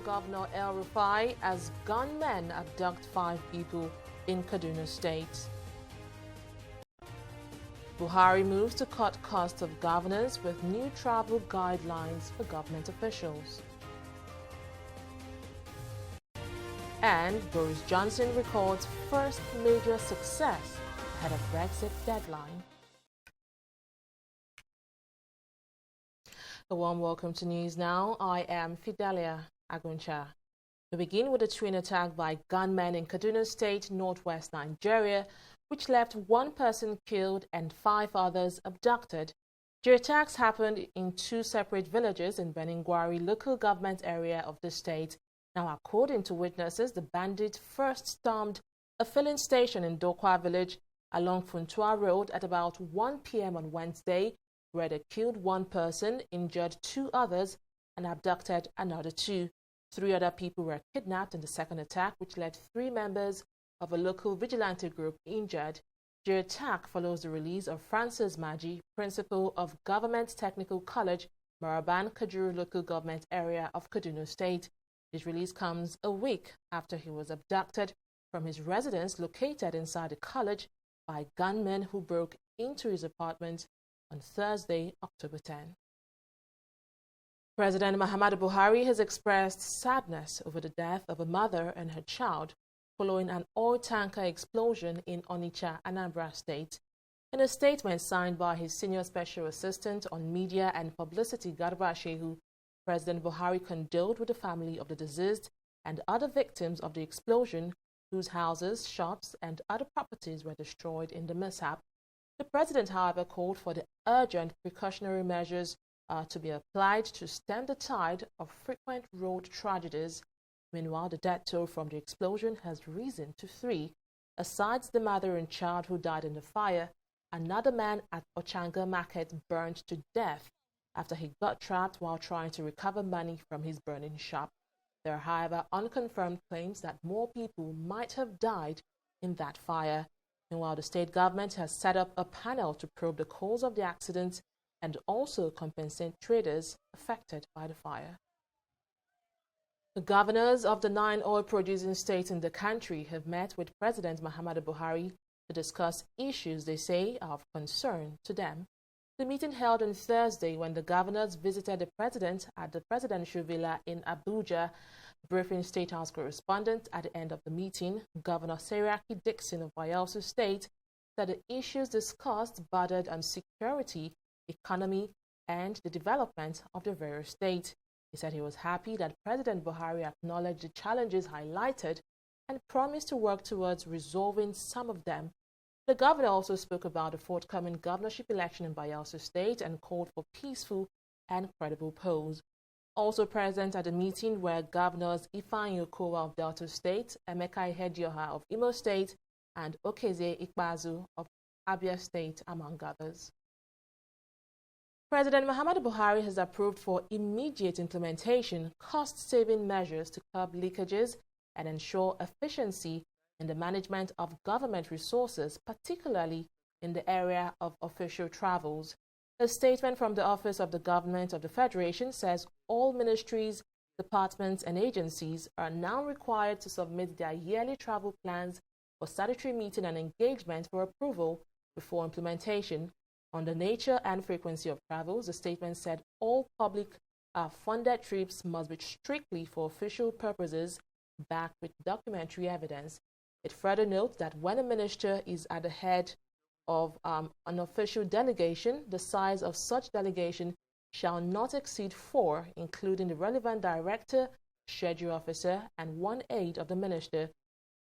Governor El-Rufai as gunmen abduct 5 people in Kaduna State. Buhari moves to cut costs of governance with new travel guidelines for government officials. And Boris Johnson records first major success ahead of Brexit deadline. A warm welcome to News Now. I am Fidelia Aguncha. We begin with a twin attack by gunmen in Kaduna State, northwest Nigeria, which left 1 person killed and 5 others abducted. The attacks happened in 2 separate villages in Beningwari local government area of the state. Now, according to witnesses, the bandits first stormed a filling station in Dokwa village along Funtua Road at about 1 p.m. on Wednesday, where they killed 1 person, injured 2 others, and abducted another 2. 3 other people were kidnapped in the second attack, which led 3 members of a local vigilante group injured. The attack follows the release of Francis Maji, principal of Government Technical College, Maraban Kajuru local government area of Kaduna State. His release comes a week after he was abducted from his residence located inside the college by gunmen who broke into his apartment on Thursday, October 10. President Muhammadu Buhari has expressed sadness over the death of a mother and her child following an oil tanker explosion in Onitsha, Anambra State. In a statement signed by his senior special assistant on media and publicity, Garba Shehu, President Buhari condoled with the family of the deceased and other victims of the explosion, whose houses, shops, and other properties were destroyed in the mishap. The president, however, called for the urgent precautionary measures to be applied to stem the tide of frequent road tragedies. Meanwhile, the death toll from the explosion has risen to 3. Asides the mother and child who died in the fire, another man at Ochanga Market burned to death after he got trapped while trying to recover money from his burning shop. There are, however, unconfirmed claims that more people might have died in that fire. Meanwhile, the state government has set up a panel to probe the cause of the accident and also compensate traders affected by the fire. The governors of the 9 oil-producing states in the country have met with President Muhammadu Buhari to discuss issues they say are of concern to them. The meeting held on Thursday when the governors visited the president at the presidential villa in Abuja. Briefing State House correspondent at the end of the meeting, Governor Seriaki Dixon of Bayelsa State, said the issues discussed bordered on security, economy, and the development of the various states. He said he was happy that President Buhari acknowledged the challenges highlighted and promised to work towards resolving some of them. The governor also spoke about the forthcoming governorship election in Bayelsa State and called for peaceful and credible polls. Also present at the meeting were Governors Ifeanyi Okowa of Delta State, Emeka Ihedioha of Imo State, and Okeze Ikpeazu of Abia State, among others. President Muhammadu Buhari has approved for immediate implementation cost-saving measures to curb leakages and ensure efficiency in the management of government resources, particularly in the area of official travels. A statement from the Office of the Government of the Federation says all ministries, departments, and agencies are now required to submit their yearly travel plans for statutory meeting and engagement for approval before implementation. On the nature and frequency of travels, the statement said all public funded trips must be strictly for official purposes, backed with documentary evidence. It further notes that when a minister is at the head of an official delegation, the size of such delegation shall not exceed 4, including the relevant director, schedule officer, and 1 aide of the minister.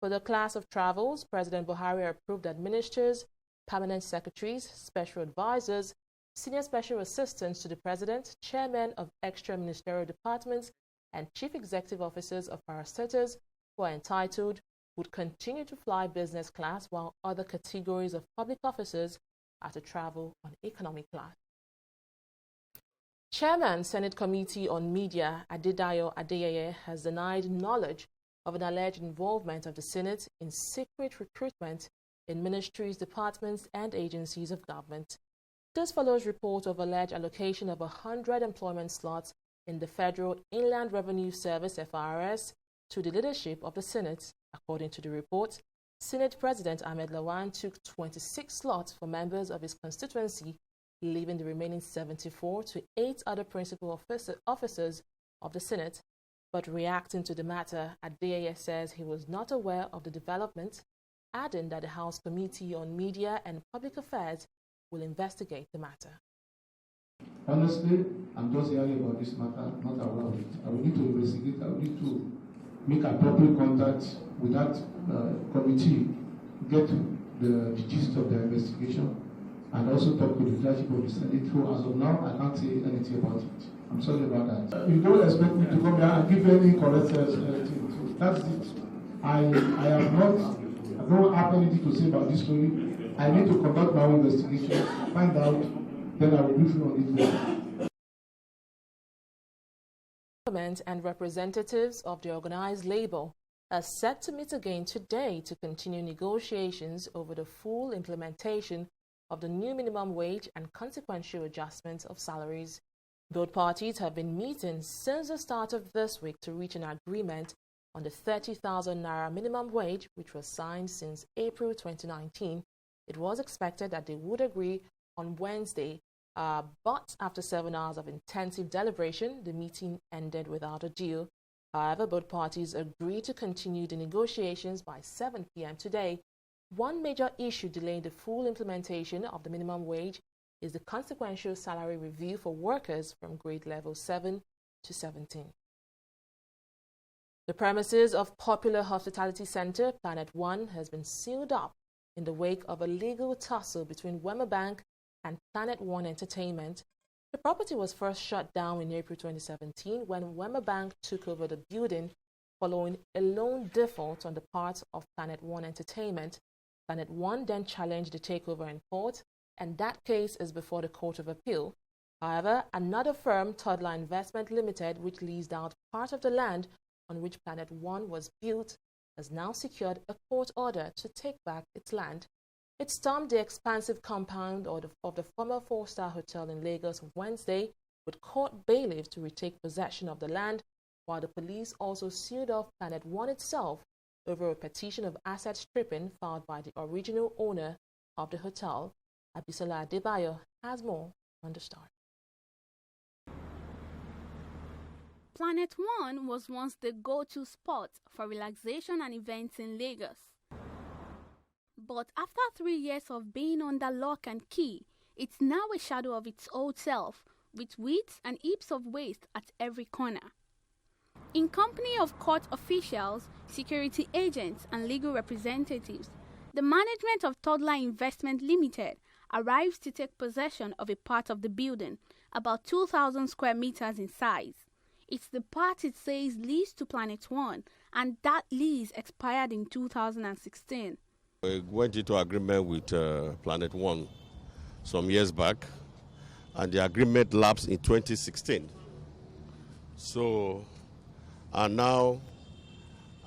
For the class of travels, President Buhari approved that ministers, permanent secretaries, special advisors, senior special assistants to the president, chairmen of extra ministerial departments, and chief executive officers of parastatals who are entitled would continue to fly business class, while other categories of public officers are to travel on economy class. Chairman, Senate Committee on Media, Adedayo Adeyeye, has denied knowledge of an alleged involvement of the Senate in secret recruitment in ministries, departments, and agencies of government. This follows report of alleged allocation of 100 employment slots in the Federal Inland Revenue Service (FRS) to the leadership of the Senate. According to the report, Senate President Ahmed Lawan took 26 slots for members of his constituency, leaving the remaining 74 to 8 other principal officers of the Senate. But reacting to the matter, Adeyeye says he was not aware of the development, adding that the House Committee on Media and Public Affairs will investigate the matter. Honestly, I'm just hearing about this matter, not aware of it. I will need to investigate. I will need to make appropriate contact with that committee, get the gist of the investigation, and also talk with the leadership of the Senate. So as of now, I can't say anything about it. I'm sorry about that. You don't expect me to come here and give any correct thing. So that's it. I don't have anything to say about this story. I need to conduct my own investigation, find out, then I will brief you on it. Government and representatives of the organized labor are set to meet again today to continue negotiations over the full implementation of the new minimum wage and consequential adjustments of salaries. Both parties have been meeting since the start of this week to reach an agreement on the 30,000 naira minimum wage, which was signed since April 2019. It was expected that they would agree on Wednesday, but after 7 hours of intensive deliberation, the meeting ended without a deal. However, both parties agreed to continue the negotiations by 7 p.m. today. One major issue delaying the full implementation of the minimum wage is the consequential salary review for workers from grade level 7 to 17. The premises of popular hospitality center Planet One has been sealed up in the wake of a legal tussle between Wema Bank and Planet One Entertainment. The property was first shut down in April 2017 when Wema Bank took over the building following a loan default on the part of Planet One Entertainment. Planet One then challenged the takeover in court, and that case is before the Court of Appeal. However, another firm, Toddler Investment Limited, which leased out part of the land on which Planet One was built, has now secured a court order to take back its land. It stormed the expansive compound of the former four-star hotel in Lagos on Wednesday with court bailiffs to retake possession of the land, while the police also sealed off Planet One itself over a petition of asset stripping filed by the original owner of the hotel. Abisola Adebayo has more on the story. Planet One was once the go-to spot for relaxation and events in Lagos. But after 3 years of being under lock and key, it's now a shadow of its old self, with weeds and heaps of waste at every corner. In company of court officials, security agents and legal representatives, the management of Toddler Investment Limited arrives to take possession of a part of the building, about 2,000 square meters in size. It's the part it says leased to Planet One, and that lease expired in 2016. We went into agreement with Planet One some years back, and the agreement lapsed in 2016. And now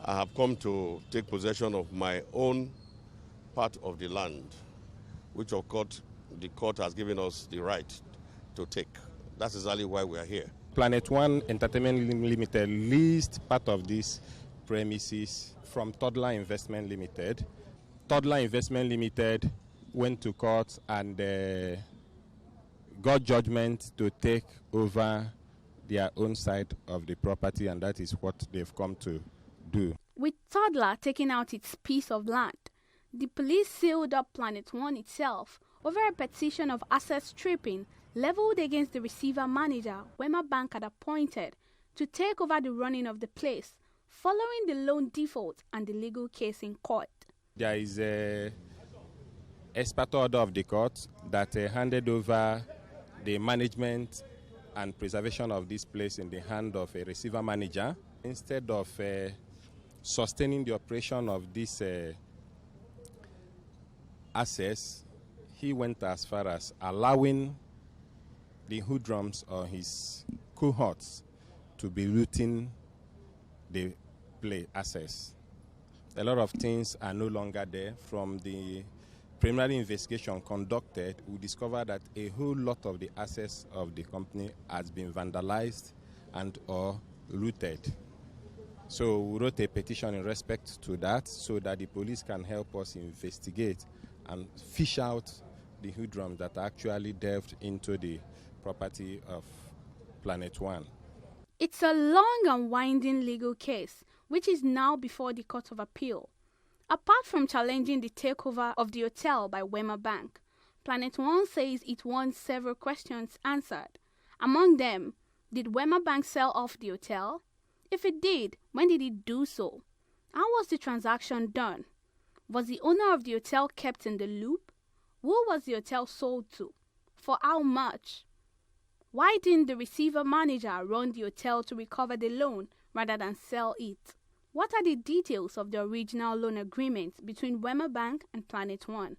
I have come to take possession of my own part of the land, which of course the court has given us the right to take. That's exactly why we are here. Planet One Entertainment Limited leased part of these premises from Toddler Investment Limited. Toddler Investment Limited went to court and got judgment to take over their own side of the property, and that is what they've come to do. With Toddler taking out its piece of land, the police sealed up Planet One itself over a petition of asset stripping leveled against the receiver manager Wema Bank had appointed to take over the running of the place following the loan default and the legal case in court. There is a expert order of the court that handed over the management and preservation of this place in the hand of a receiver manager. Instead of sustaining the operation of this assets, he went as far as allowing the hoodlums or his cohorts to be looting the play assets. A lot of things are no longer there. From the preliminary investigation conducted, we discovered that a whole lot of the assets of the company has been vandalized and or looted. So we wrote a petition in respect to that so that the police can help us investigate and fish out the hoodlums that actually delved into the property of Planet One. It's a long and winding legal case, which is now before the Court of Appeal. Apart from challenging the takeover of the hotel by Wema Bank, Planet One says it wants several questions answered. Among them, did Wema Bank sell off the hotel? If it did, when did it do so? How was the transaction done? Was the owner of the hotel kept in the loop? Who was the hotel sold to? For how much? Why didn't the receiver manager run the hotel to recover the loan rather than sell it? What are the details of the original loan agreement between Wema Bank and Planet One?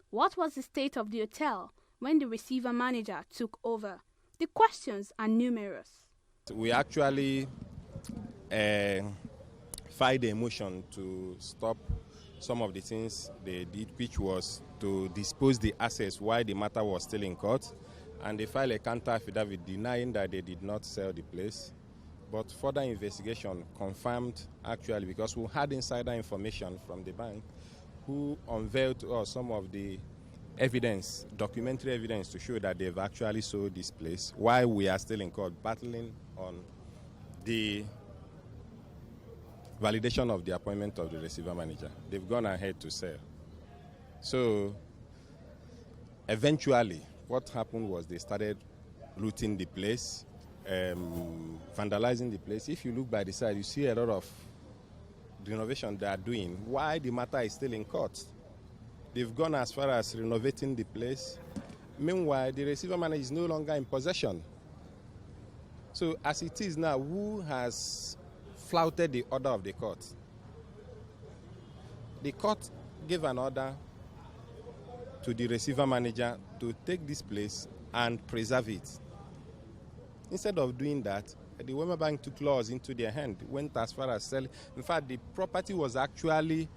What was the state of the hotel when the receiver manager took over? The questions are numerous. We actually filed a motion to stop some of the things they did, which was to dispose the assets while the matter was still in court. And they filed a counter affidavit denying that they did not sell the place. But further investigation confirmed, actually, because we had insider information from the bank who unveiled to us some of the evidence, documentary evidence, to show that they've actually sold this place while we are still in court battling on the validation of the appointment of the receiver manager. They've gone ahead to sell. So eventually what happened was they started looting the place, vandalizing the place. If you look by the side, you see a lot of renovation they are doing while the matter is still in court. They've gone as far as renovating the place. Meanwhile, the receiver manager is no longer in possession. So as it is now, who has flouted the order of the court? The court gave an order to the receiver manager to take this place and preserve it. Instead of doing that, the Wema Bank took laws into their hand, went as far as selling. In fact, the property was actually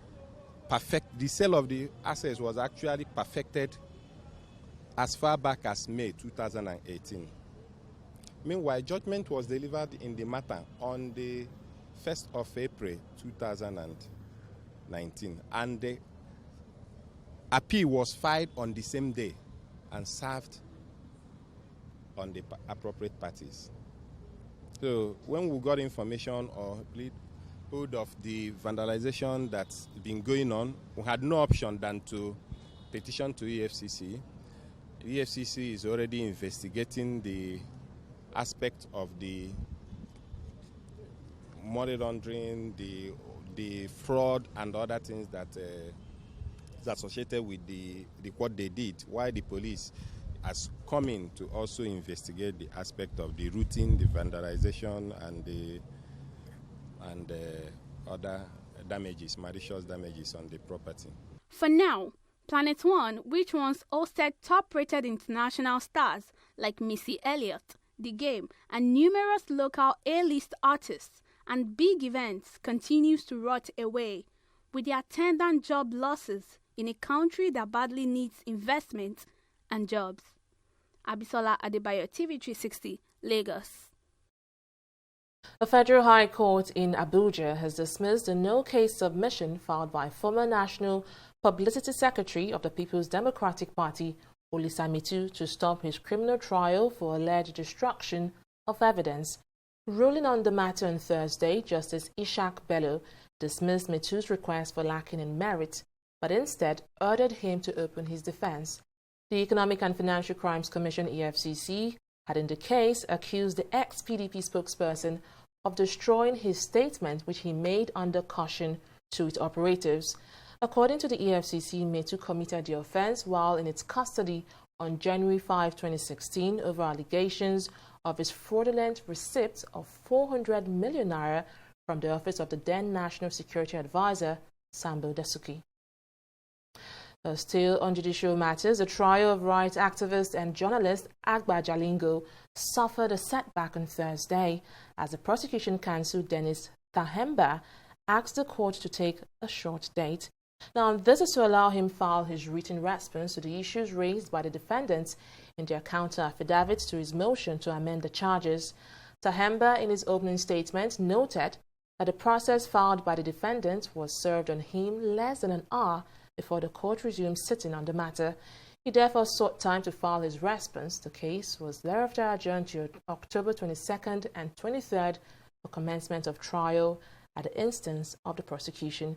the sale of the assets was actually perfected as far back as May 2018. Meanwhile, judgment was delivered in the matter on the 1st of April 2019, and the appeal was filed on the same day and served on the appropriate parties. So when we got information or hold of the vandalization that's been going on, we had no option than to petition to EFCC. The EFCC is already investigating the aspect of the money laundering, the fraud and other things that is associated with the what they did, while the police has come in to also investigate the aspect of the routing, the vandalization, and other damages, malicious damages on the property. For now, Planet One, which once hosted top-rated international stars like Missy Elliott, The Game, and numerous local A-list artists and big events, continues to rot away, with the attendant job losses in a country that badly needs investment and jobs. Abisola Adebayo, TV360, Lagos. The Federal High Court in Abuja has dismissed a no-case submission filed by former National Publicity Secretary of the People's Democratic Party, Olisa Mitu, to stop his criminal trial for alleged destruction of evidence. Ruling on the matter on Thursday, Justice Ishaq Bello dismissed Mitu's request for lacking in merit, but instead ordered him to open his defense. The Economic and Financial Crimes Commission, EFCC, had in the case accused the ex-PDP spokesperson of destroying his statement, which he made under caution to its operatives. According to the EFCC, Mitu committed the offense while in its custody on January 5, 2016, over allegations of his fraudulent receipt of 400 million naira from the office of the then National Security Advisor, Sambo Dasuki. Still on judicial matters, the trial of rights activist and journalist Agba Jalingo suffered a setback on Thursday as the prosecution counsel Dennis Tahemba asked the court to take a short date. Now, this is to allow him file his written response to the issues raised by the defendants in their counter affidavits to his motion to amend the charges. Tahemba, in his opening statement, noted that the process filed by the defendant was served on him less than an hour before the court resumed sitting on the matter. He therefore sought time to file his response. The case was thereafter adjourned to October 22nd and 23rd for commencement of trial at the instance of the prosecution.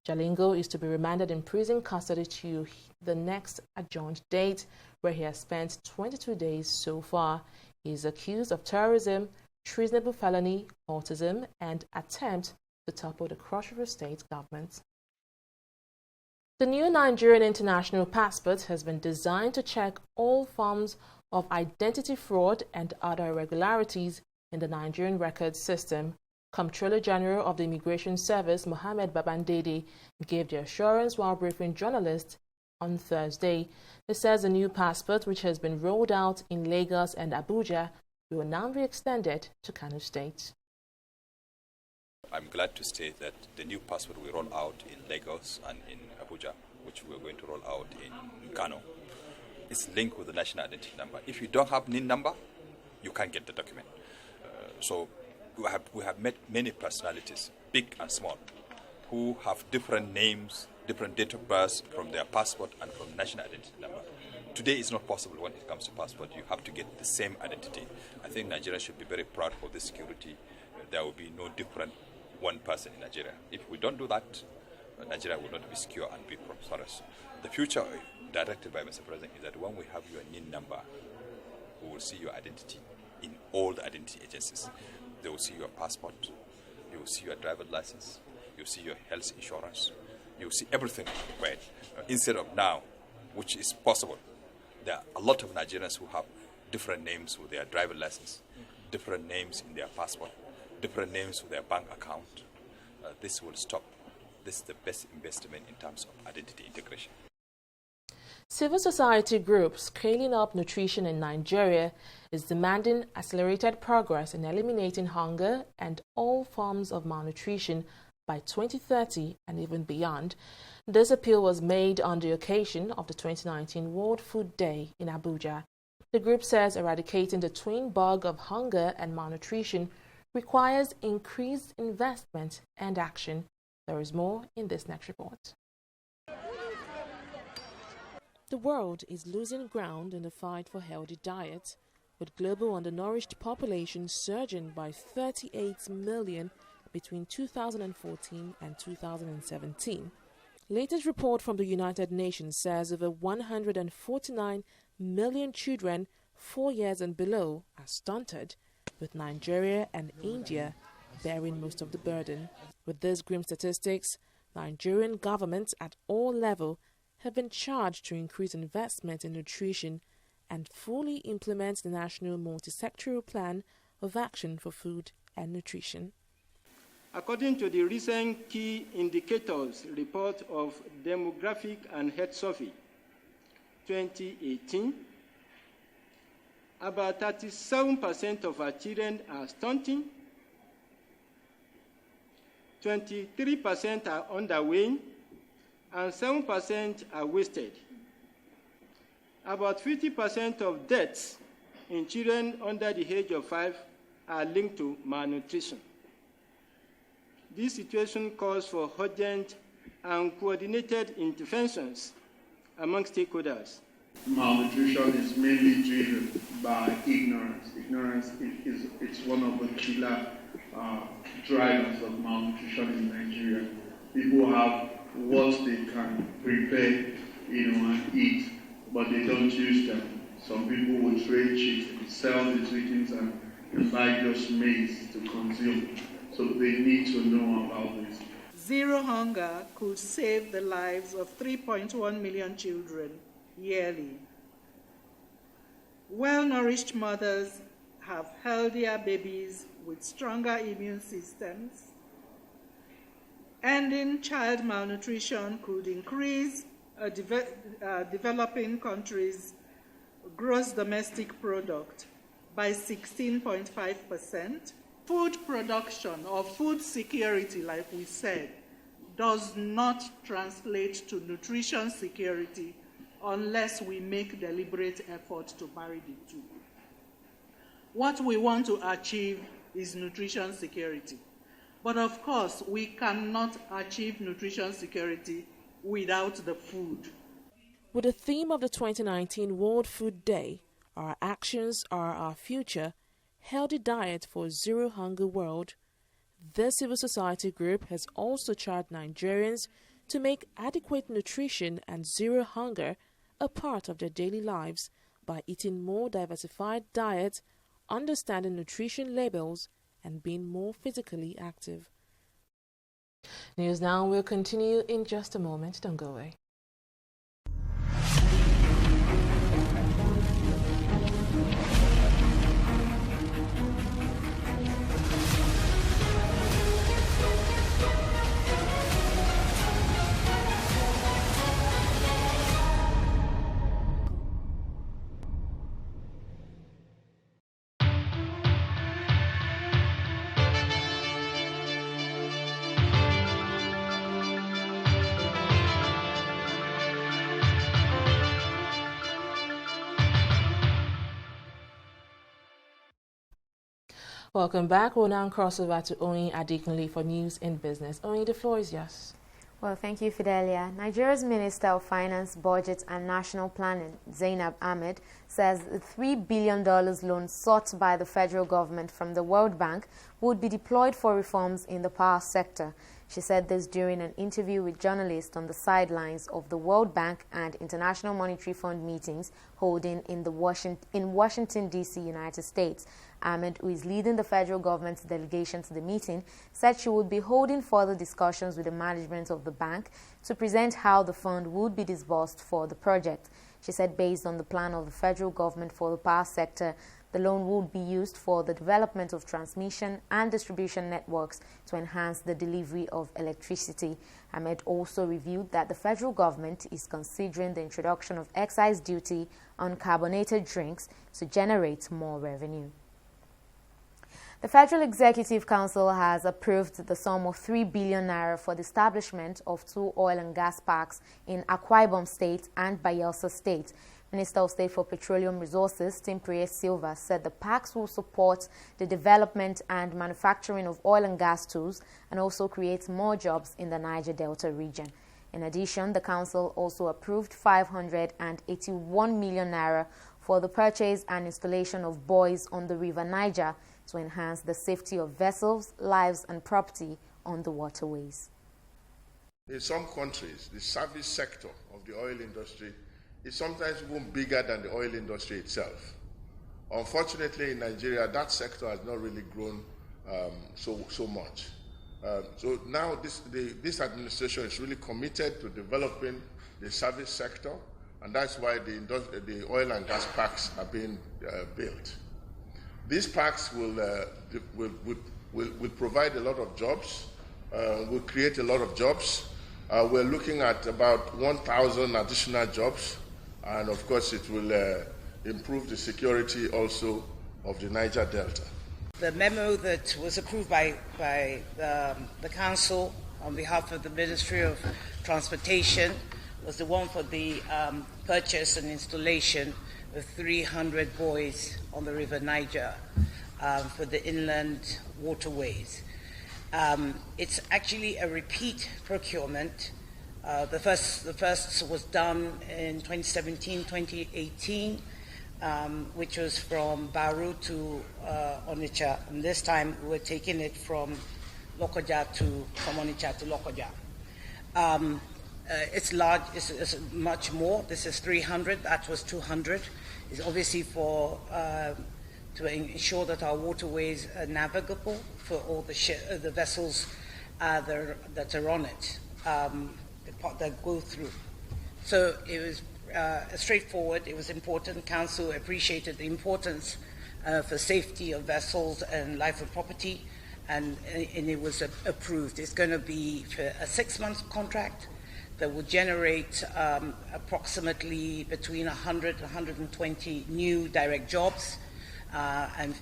Jalingo is to be remanded in prison custody to the next adjourned date, where he has spent 22 days so far. He is accused of terrorism, treasonable felony, autism, and attempt to topple the Cross River State government. The new Nigerian international passport has been designed to check all forms of identity fraud and other irregularities in the Nigerian records system. Comptroller General of the Immigration Service, Mohammed Babandede, gave the assurance while briefing journalists on Thursday. He says the new passport, which has been rolled out in Lagos and Abuja, will now be extended to Kano State. I'm glad to state that the new passport we roll out in Lagos and in Abuja, which we're going to roll out in Kano, is linked with the national identity number. If you don't have NIN number, you can't get the document. So we have met many personalities, big and small, who have different names, different date of birth from their passport and from national identity number. Today it's not possible when it comes to passport. You have to get the same identity. I think Nigeria should be very proud of this security. There will be no different one person in Nigeria. If we don't do that, Nigeria will not be secure and be prosperous. The future directed by Mr. President is that when we have your NIN number, we will see your identity in all the identity agencies. They will see your passport, you will see your driver's license, you will see your health insurance, you will see everything. Right? Instead of now, which is possible, there are a lot of Nigerians who have different names with their driver's license, different names in their passport, different names with their bank account. This will stop. This is the best investment in terms of identity integration. Civil society groups scaling up nutrition in Nigeria is demanding accelerated progress in eliminating hunger and all forms of malnutrition by 2030 and even beyond. This appeal was made on the occasion of the 2019 World Food Day in Abuja. The group says eradicating the twin bug of hunger and malnutrition requires increased investment and action. There is more in this next report. The world is losing ground in the fight for healthy diet, with global undernourished population surging by 38 million between 2014 and 2017. Latest report from the United Nations says over 149 million children 4 years and below are stunted, with Nigeria and India bearing most of the burden. With these grim statistics, Nigerian governments at all levels have been charged to increase investment in nutrition and fully implement the National Multi-Sectoral Plan of Action for Food and Nutrition. According to the recent Key Indicators report of Demographic and Health Survey 2018, about 37% of our children are stunting, 23% are underweight, and 7% are wasted. About 50% of deaths in children under the age of 5 are linked to malnutrition. This situation calls for urgent and coordinated interventions among stakeholders. Malnutrition is mainly driven by ignorance. Ignorance is one of the killer drivers of malnutrition in Nigeria. People have what they can prepare, and eat, but they don't use them. Some people will trade chicks, sell the chickens, and buy just maize to consume. So they need to know about this. Zero hunger could save the lives of 3.1 million children yearly. Well-nourished mothers have healthier babies with stronger immune systems. Ending child malnutrition could increase developing countries' gross domestic product by 16.5%. Food production or food security, like we said, does not translate to nutrition security unless we make deliberate effort to marry the two. What we want to achieve is nutrition security. But of course, we cannot achieve nutrition security without the food. With the theme of the 2019 World Food Day, Our Actions Are Our Future, Healthy Diet for Zero Hunger World, this civil society group has also charged Nigerians to make adequate nutrition and zero hunger a part of their daily lives by eating more diversified diets, understanding nutrition labels, and being more physically active. News Now will continue in just a moment. Don't go away. Welcome back. We'll now cross over to Oyin Adekunle for news in business. Oyin, the floor is yours. Well, thank you, Fidelia. Nigeria's Minister of Finance, Budget and National Planning, Zainab Ahmed, says the $3 billion loan sought by the federal government from the World Bank would be deployed for reforms in the power sector. She said this during an interview with journalists on the sidelines of the World Bank and International Monetary Fund meetings holding in Washington, D.C., United States. Ahmed, who is leading the federal government's delegation to the meeting, said she would be holding further discussions with the management of the bank to present how the fund would be disbursed for the project. She said based on the plan of the federal government for the power sector, the loan would be used for the development of transmission and distribution networks to enhance the delivery of electricity. Ahmed also revealed that the federal government is considering the introduction of excise duty on carbonated drinks to generate more revenue. The Federal Executive Council has approved the sum of 3 billion naira for the establishment of 2 oil and gas parks in Akwa Ibom State and Bayelsa State. Minister of State for Petroleum Resources, Timpriye Silva, said the parks will support the development and manufacturing of oil and gas tools and also create more jobs in the Niger Delta region. In addition, the council also approved 581 million naira for the purchase and installation of buoys on the River Niger to enhance the safety of vessels, lives and property on the waterways. In some countries, the service sector of the oil industry is sometimes even bigger than the oil industry itself. Unfortunately, in Nigeria, that sector has not really grown so much. So now this administration is really committed to developing the service sector, and that's why the oil and gas parks are being built. These parks will provide a lot of jobs, will create a lot of jobs. We're looking at about 1,000 additional jobs, and of course it will improve the security also of the Niger Delta. The memo that was approved by the Council on behalf of the Ministry of Transportation was the one for the purchase and installation of 300 buoys on the River Niger for the inland waterways. It's actually a repeat procurement. The first was done in 2017, 2018, which was from Baru to Onitsha, and this time we're taking it from Onitsha to Lokoja. It's large, it's much more. This is 300, that was 200. It's obviously for to ensure that our waterways are navigable for all the vessels that are on it, that go through. So it was straightforward, it was important. Council appreciated the importance for safety of vessels and life of property, and it was approved. It's going to be for a 6-month contract that will generate approximately between 100 and 120 new direct jobs and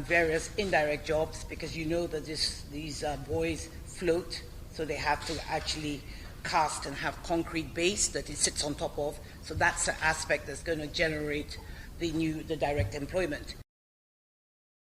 various indirect jobs, because you know that these buoys float, so they have to actually cast and have concrete base that it sits on top of. So that's the aspect that's going to generate the direct employment.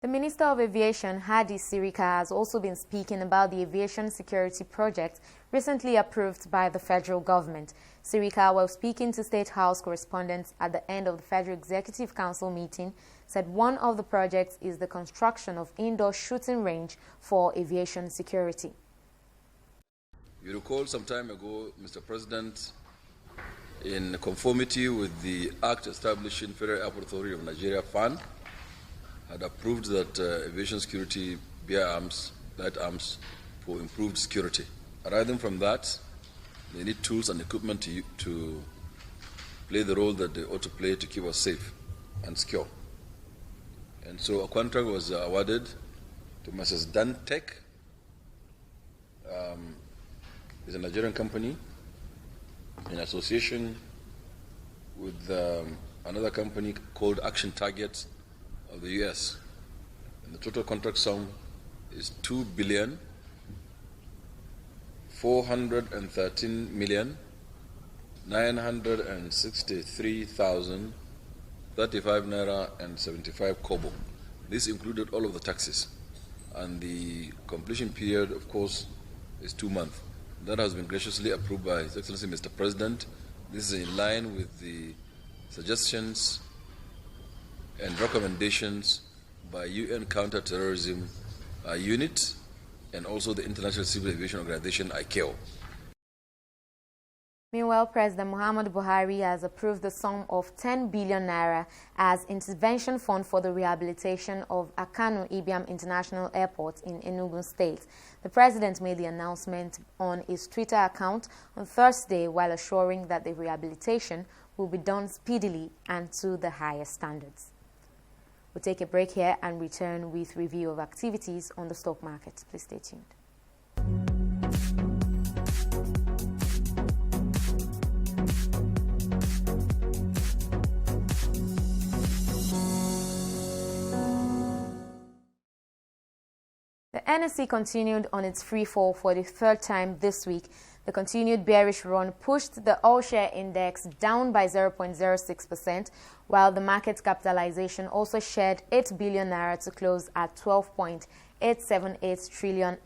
The Minister of Aviation, Hadi Sirika, has also been speaking about the aviation security project recently approved by the federal government. Sirika, while speaking to State House correspondents at the end of the Federal Executive Council meeting, said one of the projects is the construction of indoor shooting range for aviation security. You recall some time ago, Mr. President, in conformity with the Act establishing Federal Airport Authority of Nigeria Fund, had approved that aviation security bear arms, light arms, for improved security. Arising from that, they need tools and equipment to play the role that they ought to play to keep us safe and secure. And so a contract was awarded to Mrs. Dantec. It's a Nigerian company in association with another company called Action Target of the U.S. And the total contract sum is $2,413,963,035 naira and 75 kobo. This included all of the taxes, and the completion period, of course, is 2 months. That has been graciously approved by His Excellency Mr. President. This is in line with the suggestions and recommendations by UN Counter-Terrorism Unit and also the International Civil Aviation Organization, ICAO. Meanwhile, President Muhammadu Buhari has approved the sum of 10 billion naira as intervention fund for the rehabilitation of Ikana International Airport in Enugu State. The president made the announcement on his Twitter account on Thursday while assuring that the rehabilitation will be done speedily and to the highest standards. We'll take a break here and return with review of activities on the stock market. Please stay tuned. The NSE continued on its free fall for the third time this week. The continued bearish run pushed the all-share index down by 0.06%, while the market capitalization also shed 8 billion naira to close at 12.878 trillion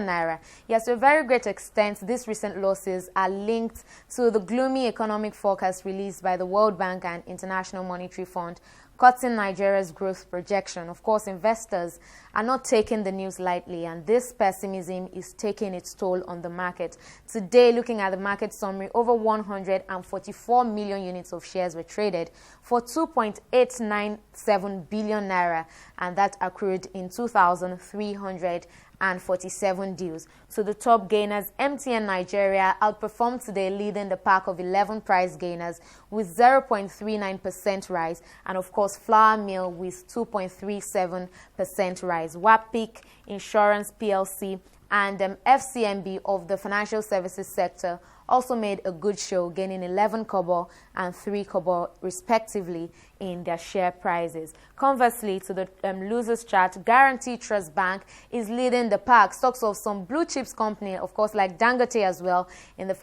naira. Yes, to a very great extent, these recent losses are linked to the gloomy economic forecast released by the World Bank and International Monetary Fund, cutting Nigeria's growth projection. Of course, investors are not taking the news lightly, and this pessimism is taking its toll on the market. Today, looking at the market summary, over 144 million units of shares were traded for 2.897 billion naira, and that accrued in 2,347 deals. So the top gainers, MTN Nigeria, outperformed today, leading the pack of 11 price gainers with 0.39% rise, and of course Flour Mill with 2.37% rise. WAPIC Insurance PLC and FCMB of the financial services sector also made a good show, gaining 11 kobo and 3 kobo respectively in their share prices. Conversely, to the losers chart, Guarantee Trust Bank is leading the pack. Stocks of some blue chips company, of course, like Dangote as well, in the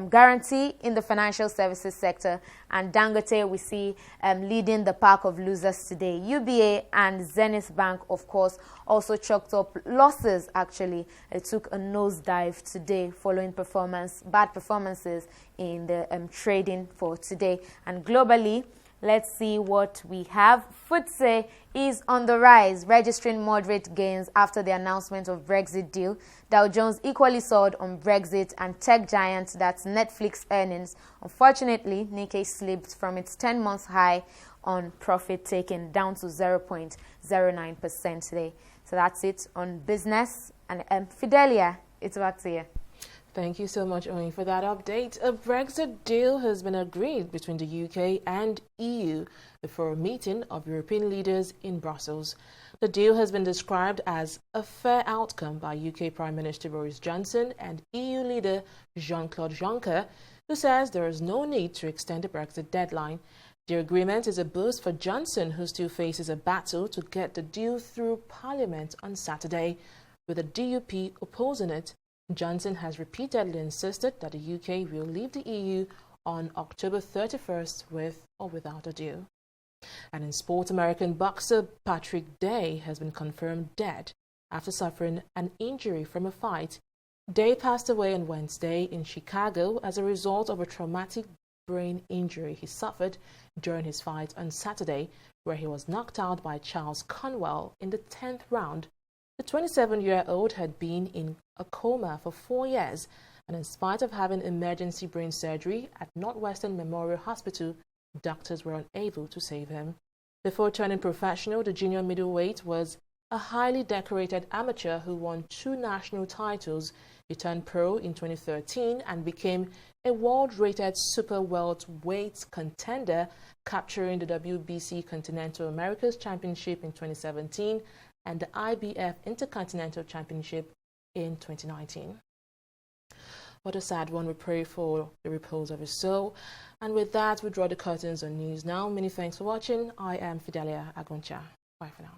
Guarantee in the financial services sector, and Dangote we see leading the pack of losers today. UBA and Zenith Bank, of course, also chalked up losses. Actually, it took a nosedive today following bad performances in the trading for today. And globally, let's see what we have. FTSE is on the rise, registering moderate gains after the announcement of Brexit deal. Dow Jones equally soared on Brexit, and tech giant, that's Netflix earnings. Unfortunately, Nikkei slipped from its 10-month high on profit taking, down to 0.09% today. So that's it on business. And Fidelia, it's back to you. Thank you so much, Owen, for that update. A Brexit deal has been agreed between the UK and EU before a meeting of European leaders in Brussels. The deal has been described as a fair outcome by UK Prime Minister Boris Johnson and EU leader Jean-Claude Juncker, who says there is no need to extend the Brexit deadline. The agreement is a boost for Johnson, who still faces a battle to get the deal through Parliament on Saturday. With the DUP opposing it, Johnson has repeatedly insisted that the UK will leave the EU on October 31st with or without a deal. And in sport, American boxer Patrick Day has been confirmed dead after suffering an injury from a fight. Day passed away on Wednesday in Chicago as a result of a traumatic brain injury he suffered during his fight on Saturday, where he was knocked out by Charles Conwell in the 10th round. The 27-year-old had been in a coma for 4 years, and in spite of having emergency brain surgery at Northwestern Memorial Hospital, doctors were unable to save him. Before turning professional, the junior middleweight was a highly decorated amateur who won 2 national titles. He turned pro in 2013 and became a world-rated super welterweight contender, capturing the WBC Continental Americas Championship in 2017 and the IBF Intercontinental Championship in 2019. What a sad one. We pray for the repose of his soul. And with that, we draw the curtains on news now. Many thanks for watching. I am Fidelia Agoncha. Bye for now.